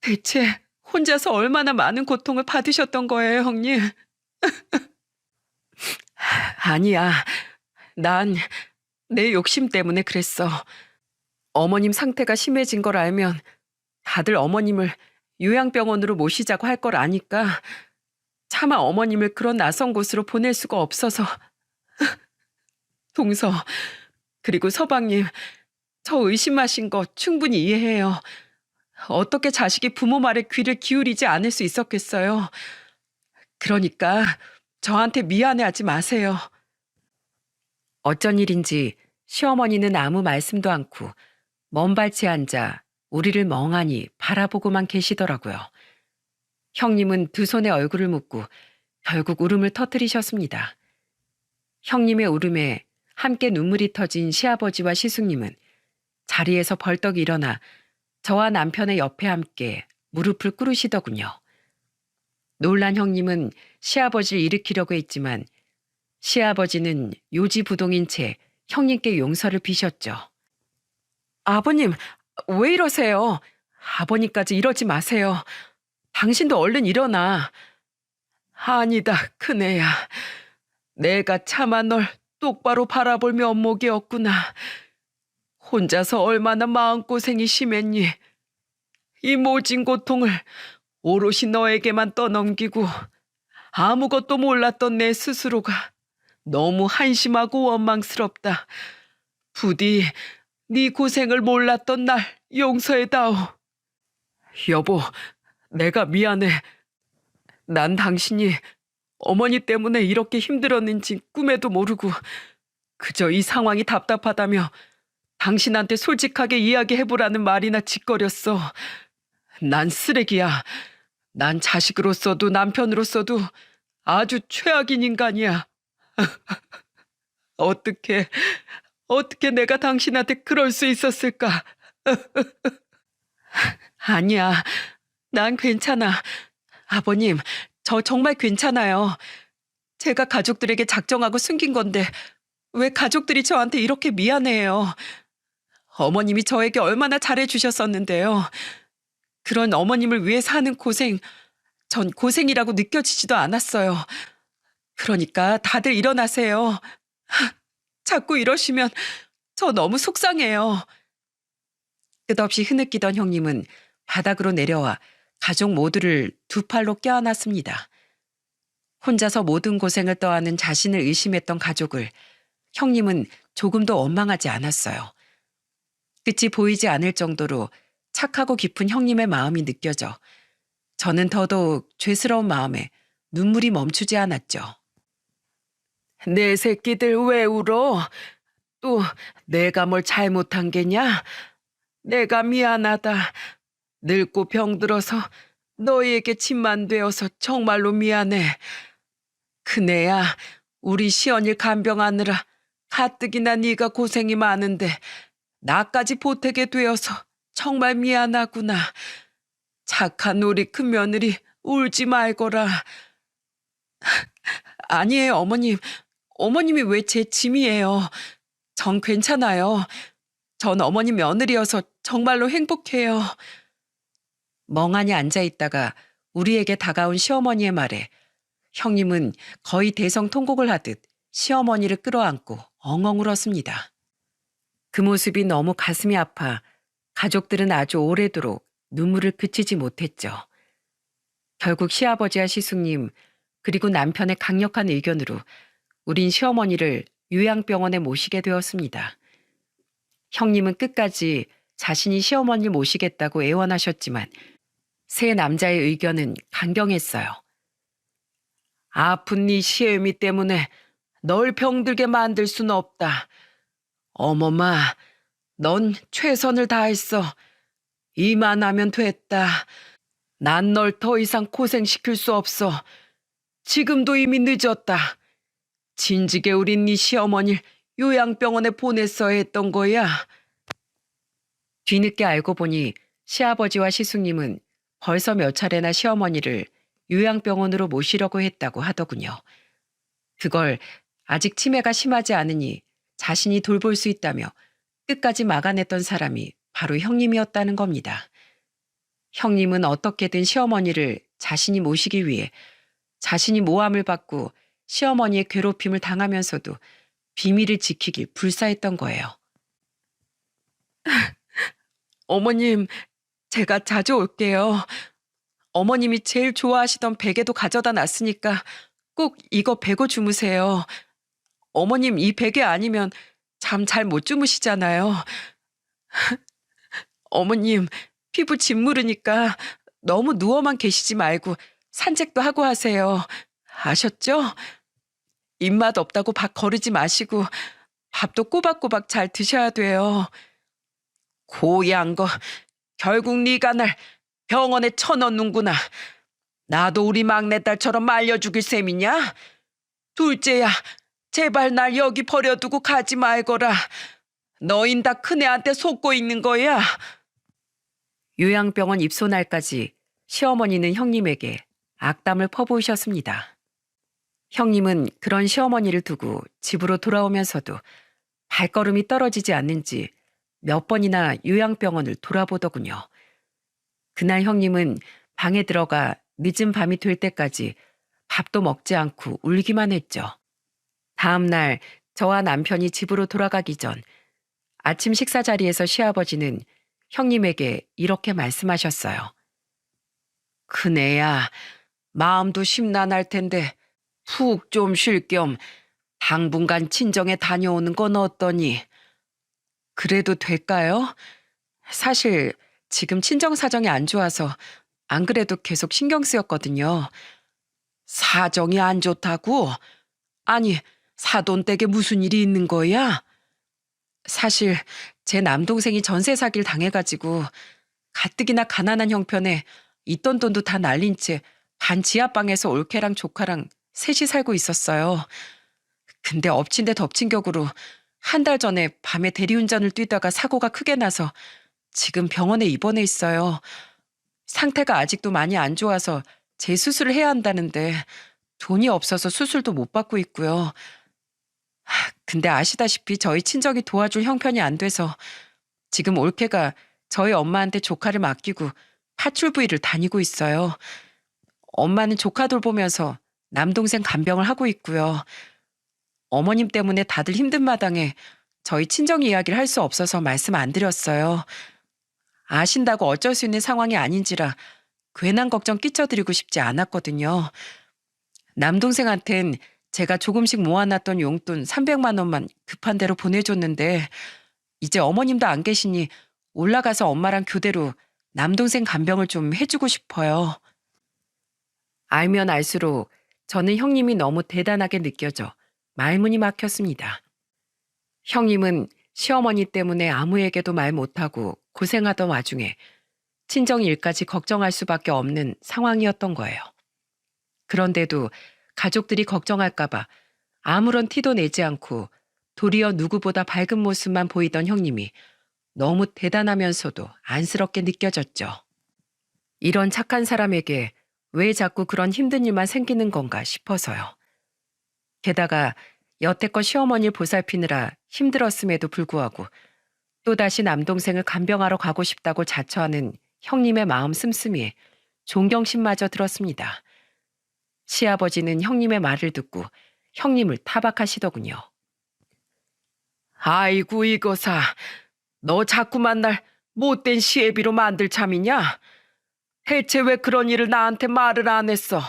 대체 혼자서 얼마나 많은 고통을 받으셨던 거예요, 형님? 아니야. 난 내 욕심 때문에 그랬어. 어머님 상태가 심해진 걸 알면 다들 어머님을 요양병원으로 모시자고 할 걸 아니까 차마 어머님을 그런 낯선 곳으로 보낼 수가 없어서. 동서, 그리고 서방님, 저 의심하신 거 충분히 이해해요. 어떻게 자식이 부모 말에 귀를 기울이지 않을 수 있었겠어요. 그러니까 저한테 미안해하지 마세요. 어쩐 일인지 시어머니는 아무 말씀도 않고 먼발치에 앉아 우리를 멍하니 바라보고만 계시더라고요. 형님은 두 손에 얼굴을 묻고 결국 울음을 터뜨리셨습니다. 형님의 울음에 함께 눈물이 터진 시아버지와 시숙님은 자리에서 벌떡 일어나 저와 남편의 옆에 함께 무릎을 꿇으시더군요. 놀란 형님은 시아버지를 일으키려고 했지만 시아버지는 요지부동인 채 형님께 용서를 비셨죠. 아버님, 왜 이러세요? 아버님까지 이러지 마세요. 당신도 얼른 일어나. 아니다, 큰애야. 내가 차마 널 똑바로 바라볼 면목이 없구나. 혼자서 얼마나 마음고생이 심했니? 이 모진 고통을 오롯이 너에게만 떠넘기고 아무것도 몰랐던 내 스스로가 너무 한심하고 원망스럽다. 부디 네 고생을 몰랐던 날 용서해다오. 여보, 내가 미안해. 난 당신이 어머니 때문에 이렇게 힘들었는지 꿈에도 모르고 그저 이 상황이 답답하다며 당신한테 솔직하게 이야기해보라는 말이나 짓거렸어. 난 쓰레기야. 난 자식으로서도 남편으로서도 아주 최악인 인간이야. 어떻게 내가 당신한테 그럴 수 있었을까? 아니야. 난 괜찮아. 아버님, 저 정말 괜찮아요. 제가 가족들에게 작정하고 숨긴 건데 왜 가족들이 저한테 이렇게 미안해해요. 어머님이 저에게 얼마나 잘해주셨었는데요. 그런 어머님을 위해 사는 고생, 전 고생이라고 느껴지지도 않았어요. 그러니까 다들 일어나세요. 자꾸 이러시면 저 너무 속상해요. 끝없이 흐느끼던 형님은 바닥으로 내려와 가족 모두를 두 팔로 껴안았습니다. 혼자서 모든 고생을 떠안은 자신을 의심했던 가족을 형님은 조금도 원망하지 않았어요. 끝이 보이지 않을 정도로 착하고 깊은 형님의 마음이 느껴져 저는 더더욱 죄스러운 마음에 눈물이 멈추지 않았죠. 내 새끼들 왜 울어? 또 내가 뭘 잘못한 게냐? 내가 미안하다. 늙고 병들어서 너희에게 짐만 되어서 정말로 미안해. 큰애야, 우리 시언일 간병하느라 가뜩이나 네가 고생이 많은데 나까지 보태게 되어서 정말 미안하구나. 착한 우리 큰며느리 울지 말거라. 아니에요, 어머님. 어머님이 왜 제 짐이에요. 전 괜찮아요. 전 어머님 며느리여서 정말로 행복해요. 멍하니 앉아있다가 우리에게 다가온 시어머니의 말에 형님은 거의 대성통곡을 하듯 시어머니를 끌어안고 엉엉 울었습니다. 그 모습이 너무 가슴이 아파 가족들은 아주 오래도록 눈물을 그치지 못했죠. 결국 시아버지와 시숙님 그리고 남편의 강력한 의견으로 우린 시어머니를 요양병원에 모시게 되었습니다. 형님은 끝까지 자신이 시어머니를 모시겠다고 애원하셨지만 세 남자의 의견은 강경했어요. 아픈 네 시애미 때문에 널 병들게 만들 수는 없다. 어머마, 넌 최선을 다했어. 이만하면 됐다. 난 널 더 이상 고생시킬 수 없어. 지금도 이미 늦었다. 진즉에 우린 네 시어머니를 요양병원에 보냈어야 했던 거야. 뒤늦게 알고 보니 시아버지와 시숙님은 벌써 몇 차례나 시어머니를 요양병원으로 모시려고 했다고 하더군요. 그걸 아직 치매가 심하지 않으니 자신이 돌볼 수 있다며 끝까지 막아냈던 사람이 바로 형님이었다는 겁니다. 형님은 어떻게든 시어머니를 자신이 모시기 위해 자신이 모함을 받고 시어머니의 괴롭힘을 당하면서도 비밀을 지키길 불사했던 거예요. 어머님, 제가 자주 올게요. 어머님이 제일 좋아하시던 베개도 가져다 놨으니까 꼭 이거 베고 주무세요. 어머님 이 베개 아니면 잠 잘 못 주무시잖아요. 어머님, 피부 짓무르니까 너무 누워만 계시지 말고 산책도 하고 하세요. 아셨죠? 입맛 없다고 밥 거르지 마시고 밥도 꼬박꼬박 잘 드셔야 돼요. 고얀 거 결국 네가 날 병원에 쳐넣는구나. 나도 우리 막내딸처럼 말려 죽일 셈이냐? 둘째야, 제발 날 여기 버려두고 가지 말거라. 너흰 다 큰애한테 속고 있는 거야. 요양병원 입소 날까지 시어머니는 형님에게 악담을 퍼부으셨습니다. 형님은 그런 시어머니를 두고 집으로 돌아오면서도 발걸음이 떨어지지 않는지 몇 번이나 요양병원을 돌아보더군요. 그날 형님은 방에 들어가 늦은 밤이 될 때까지 밥도 먹지 않고 울기만 했죠. 다음 날 저와 남편이 집으로 돌아가기 전 아침 식사 자리에서 시아버지는 형님에게 이렇게 말씀하셨어요. 큰애야, 마음도 심란할 텐데 푹 좀 쉴 겸 당분간 친정에 다녀오는 건 어떠니? 그래도 될까요? 사실 지금 친정 사정이 안 좋아서 안 그래도 계속 신경 쓰였거든요. 사정이 안 좋다고? 아니, 사돈댁에 무슨 일이 있는 거야? 사실 제 남동생이 전세 사기를 당해가지고 가뜩이나 가난한 형편에 있던 돈도 다 날린 채 반 지하방에서 올케랑 조카랑 셋이 살고 있었어요. 근데 엎친 데 덮친 격으로 한 달 전에 밤에 대리운전을 뛰다가 사고가 크게 나서 지금 병원에 입원해 있어요. 상태가 아직도 많이 안 좋아서 재수술을 해야 한다는데 돈이 없어서 수술도 못 받고 있고요. 근데 아시다시피 저희 친정이 도와줄 형편이 안 돼서 지금 올케가 저희 엄마한테 조카를 맡기고 파출부위를 다니고 있어요. 엄마는 조카 돌보면서 남동생 간병을 하고 있고요. 어머님 때문에 다들 힘든 마당에 저희 친정 이야기를 할 수 없어서 말씀 안 드렸어요. 아신다고 어쩔 수 있는 상황이 아닌지라 괜한 걱정 끼쳐드리고 싶지 않았거든요. 남동생한텐 제가 조금씩 모아놨던 용돈 300만 원만 급한 대로 보내줬는데 이제 어머님도 안 계시니 올라가서 엄마랑 교대로 남동생 간병을 좀 해주고 싶어요. 알면 알수록 저는 형님이 너무 대단하게 느껴져 말문이 막혔습니다. 형님은 시어머니 때문에 아무에게도 말 못하고 고생하던 와중에 친정 일까지 걱정할 수밖에 없는 상황이었던 거예요. 그런데도 가족들이 걱정할까봐 아무런 티도 내지 않고 도리어 누구보다 밝은 모습만 보이던 형님이 너무 대단하면서도 안쓰럽게 느껴졌죠. 이런 착한 사람에게 왜 자꾸 그런 힘든 일만 생기는 건가 싶어서요. 게다가 여태껏 시어머니를 보살피느라 힘들었음에도 불구하고 또다시 남동생을 간병하러 가고 싶다고 자처하는 형님의 마음 씀씀이에 존경심마저 들었습니다. 시아버지는 형님의 말을 듣고 형님을 타박하시더군요. 아이고 이거사, 너 자꾸만 날 못된 시애비로 만들 참이냐? 대체 왜 그런 일을 나한테 말을 안 했어?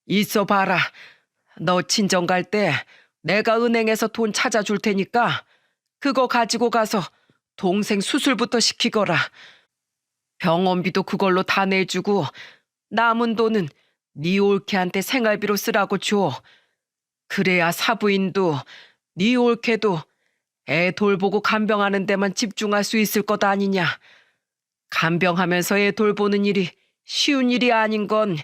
있어 봐라. 너 친정 갈 때 내가 은행에서 돈 찾아줄 테니까 그거 가지고 가서 동생 수술부터 시키거라. 병원비도 그걸로 다 내주고 남은 돈은 네 올케한테 생활비로 쓰라고 줘. 그래야 사부인도 네 올케도 애 돌보고 간병하는 데만 집중할 수 있을 것 아니냐. 간병하면서 애 돌보는 일이 쉬운 일이 아닌 건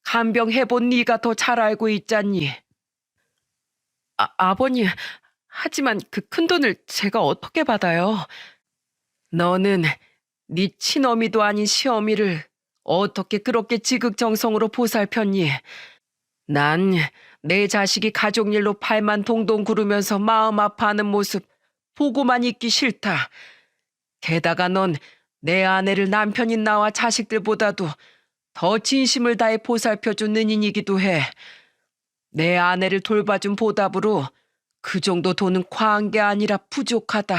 간병해본 네가 더 잘 알고 있잖니. 아버님, 하지만 그 큰돈을 제가 어떻게 받아요? 너는 네 친어미도 아닌 시어미를 어떻게 그렇게 지극정성으로 보살폈니? 난 내 자식이 가족 일로 팔만 동동 구르면서 마음 아파하는 모습 보고만 있기 싫다. 게다가 넌 내 아내를 남편인 나와 자식들보다도 더 진심을 다해 보살펴준 은인이기도 해. 내 아내를 돌봐준 보답으로 그 정도 돈은 과한 게 아니라 부족하다.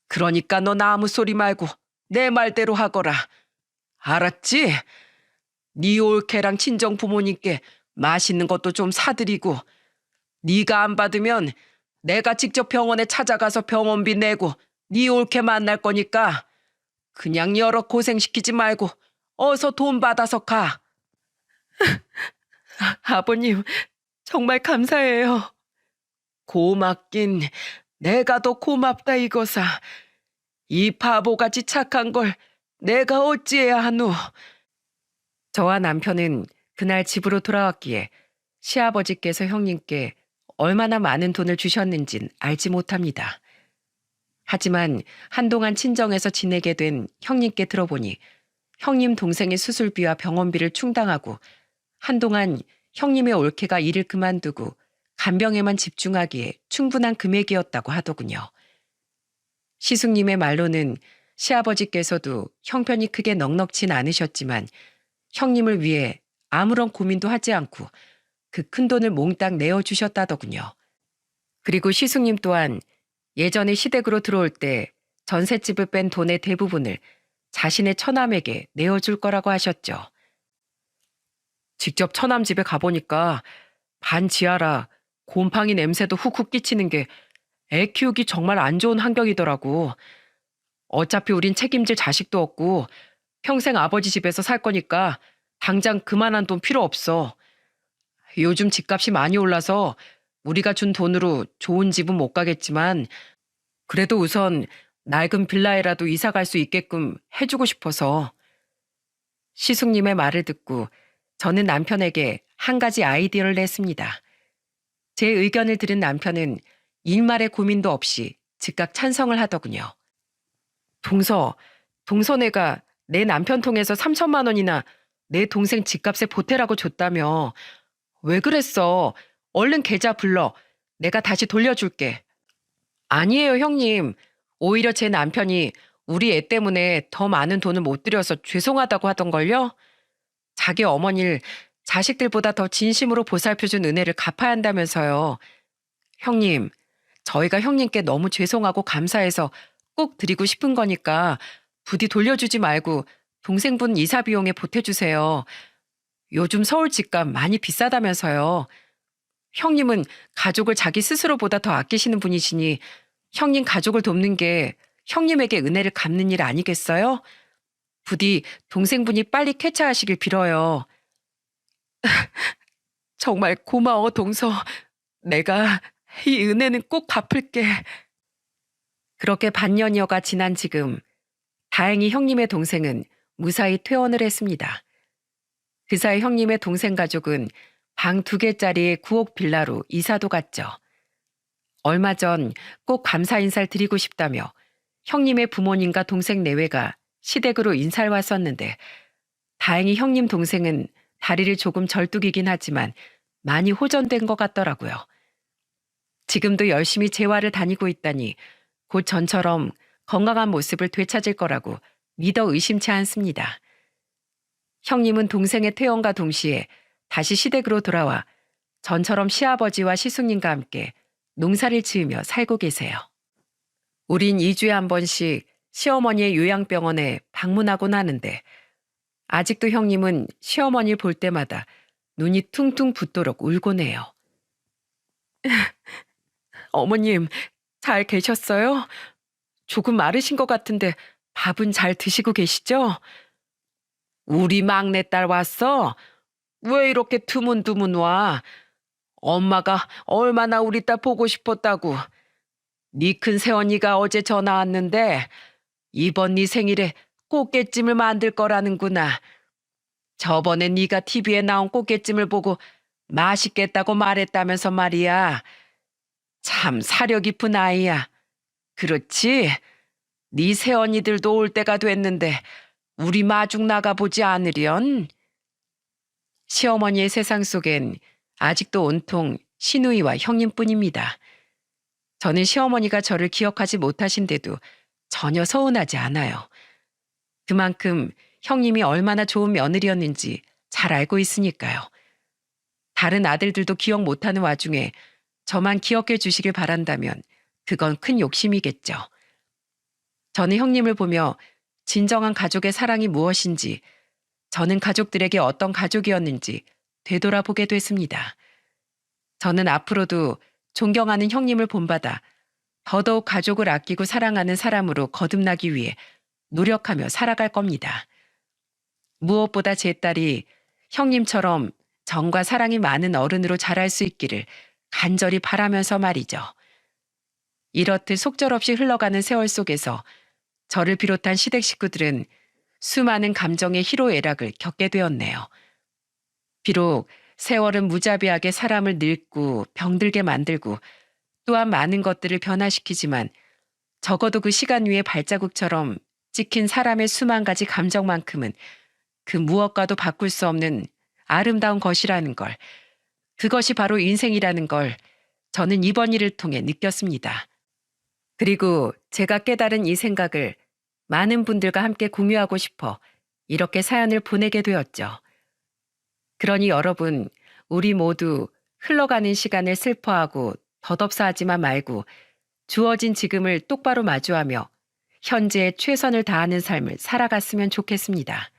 그러니까 넌 아무 소리 말고 내 말대로 하거라. 알았지? 네 올케랑 친정 부모님께 맛있는 것도 좀 사드리고 네가 안 받으면 내가 직접 병원에 찾아가서 병원비 내고 네 올케 만날 거니까 그냥 여러 고생시키지 말고 어서 돈 받아서 가. 아버님, 정말 감사해요. 고맙긴 내가 더 고맙다 이거사. 이 바보같이 착한 걸 내가 어찌해야 하노. 저와 남편은 그날 집으로 돌아왔기에 시아버지께서 형님께 얼마나 많은 돈을 주셨는진 알지 못합니다. 하지만 한동안 친정에서 지내게 된 형님께 들어보니 형님 동생의 수술비와 병원비를 충당하고 한동안 형님의 올케가 일을 그만두고 간병에만 집중하기에 충분한 금액이었다고 하더군요. 시숙님의 말로는 시아버지께서도 형편이 크게 넉넉진 않으셨지만 형님을 위해 아무런 고민도 하지 않고 그 큰돈을 몽땅 내어주셨다더군요. 그리고 시숙님 또한 예전에 시댁으로 들어올 때 전셋집을 뺀 돈의 대부분을 자신의 처남에게 내어줄 거라고 하셨죠. 직접 처남 집에 가보니까 반지하라 곰팡이 냄새도 훅훅 끼치는 게 애 키우기 정말 안 좋은 환경이더라고. 어차피 우린 책임질 자식도 없고 평생 아버지 집에서 살 거니까 당장 그만한 돈 필요 없어. 요즘 집값이 많이 올라서 우리가 준 돈으로 좋은 집은 못 가겠지만 그래도 우선 낡은 빌라에라도 이사 갈 수 있게끔 해주고 싶어서. 시숙님의 말을 듣고 저는 남편에게 한 가지 아이디어를 냈습니다. 제 의견을 들은 남편은 일말의 고민도 없이 즉각 찬성을 하더군요. 동서네가 내 남편 통해서 3천만 원이나 내 동생 집값에 보태라고 줬다며. 왜 그랬어? 얼른 계좌 불러. 내가 다시 돌려줄게. 아니에요, 형님. 오히려 제 남편이 우리 애 때문에 더 많은 돈을 못 들여서 죄송하다고 하던걸요? 자기 어머니를 자식들보다 더 진심으로 보살펴준 은혜를 갚아야 한다면서요. 형님, 저희가 형님께 너무 죄송하고 감사해서 꼭 드리고 싶은 거니까 부디 돌려주지 말고 동생분 이사 비용에 보태주세요. 요즘 서울 집값 많이 비싸다면서요. 형님은 가족을 자기 스스로보다 더 아끼시는 분이시니 형님 가족을 돕는 게 형님에게 은혜를 갚는 일 아니겠어요? 부디 동생분이 빨리 쾌차하시길 빌어요. 정말 고마워, 동서. 내가 이 은혜는 꼭 갚을게. 그렇게 반년여가 지난 지금 다행히 형님의 동생은 무사히 퇴원을 했습니다. 그 사이 형님의 동생 가족은 방 2개짜리 9억 빌라로 이사도 갔죠. 얼마 전 꼭 감사 인사를 드리고 싶다며 형님의 부모님과 동생 내외가 시댁으로 인사를 왔었는데 다행히 형님 동생은 다리를 조금 절뚝이긴 하지만 많이 호전된 것 같더라고요. 지금도 열심히 재활을 다니고 있다니 곧 전처럼 건강한 모습을 되찾을 거라고 믿어 의심치 않습니다. 형님은 동생의 퇴원과 동시에 다시 시댁으로 돌아와 전처럼 시아버지와 시숙님과 함께 농사를 지으며 살고 계세요. 우린 2주에 한 번씩 시어머니의 요양병원에 방문하곤 하는데 아직도 형님은 시어머니를 볼 때마다 눈이 퉁퉁 붓도록 울곤 해요. 어머님, 잘 계셨어요? 조금 마르신 것 같은데 밥은 잘 드시고 계시죠? 우리 막내딸 왔어? 왜 이렇게 드문드문 와? 엄마가 얼마나 우리 딸 보고 싶었다고. 네 큰 새언니가 어제 전화 왔는데 이번 네 생일에 꽃게찜을 만들 거라는구나. 저번에 네가 TV에 나온 꽃게찜을 보고 맛있겠다고 말했다면서 말이야. 참 사려 깊은 아이야. 그렇지? 네 새언니들도 올 때가 됐는데 우리 마중 나가보지 않으련? 시어머니의 세상 속엔 아직도 온통 시누이와 형님뿐입니다. 저는 시어머니가 저를 기억하지 못하신데도 전혀 서운하지 않아요. 그만큼 형님이 얼마나 좋은 며느리였는지 잘 알고 있으니까요. 다른 아들들도 기억 못하는 와중에 저만 기억해 주시길 바란다면 그건 큰 욕심이겠죠. 저는 형님을 보며 진정한 가족의 사랑이 무엇인지, 저는 가족들에게 어떤 가족이었는지 되돌아보게 됐습니다. 저는 앞으로도 존경하는 형님을 본받아 더더욱 가족을 아끼고 사랑하는 사람으로 거듭나기 위해 노력하며 살아갈 겁니다. 무엇보다 제 딸이 형님처럼 정과 사랑이 많은 어른으로 자랄 수 있기를 간절히 바라면서 말이죠. 이렇듯 속절없이 흘러가는 세월 속에서 저를 비롯한 시댁 식구들은 수많은 감정의 희로애락을 겪게 되었네요. 비록 세월은 무자비하게 사람을 늙고 병들게 만들고 또한 많은 것들을 변화시키지만 적어도 그 시간 위의 발자국처럼 찍힌 사람의 수만 가지 감정만큼은 그 무엇과도 바꿀 수 없는 아름다운 것이라는 걸, 그것이 바로 인생이라는 걸 저는 이번 일을 통해 느꼈습니다. 그리고 제가 깨달은 이 생각을 많은 분들과 함께 공유하고 싶어 이렇게 사연을 보내게 되었죠. 그러니 여러분, 우리 모두 흘러가는 시간을 슬퍼하고 덧없사하지만 말고 주어진 지금을 똑바로 마주하며 현재에 최선을 다하는 삶을 살아갔으면 좋겠습니다.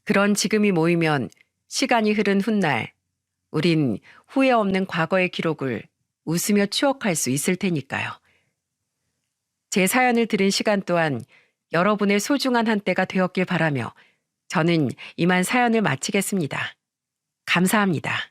그런 지금이 모이면 시간이 흐른 훗날 우린 후회 없는 과거의 기록을 웃으며 추억할 수 있을 테니까요. 제 사연을 들은 시간 또한 여러분의 소중한 한때가 되었길 바라며 저는 이만 사연을 마치겠습니다. 감사합니다.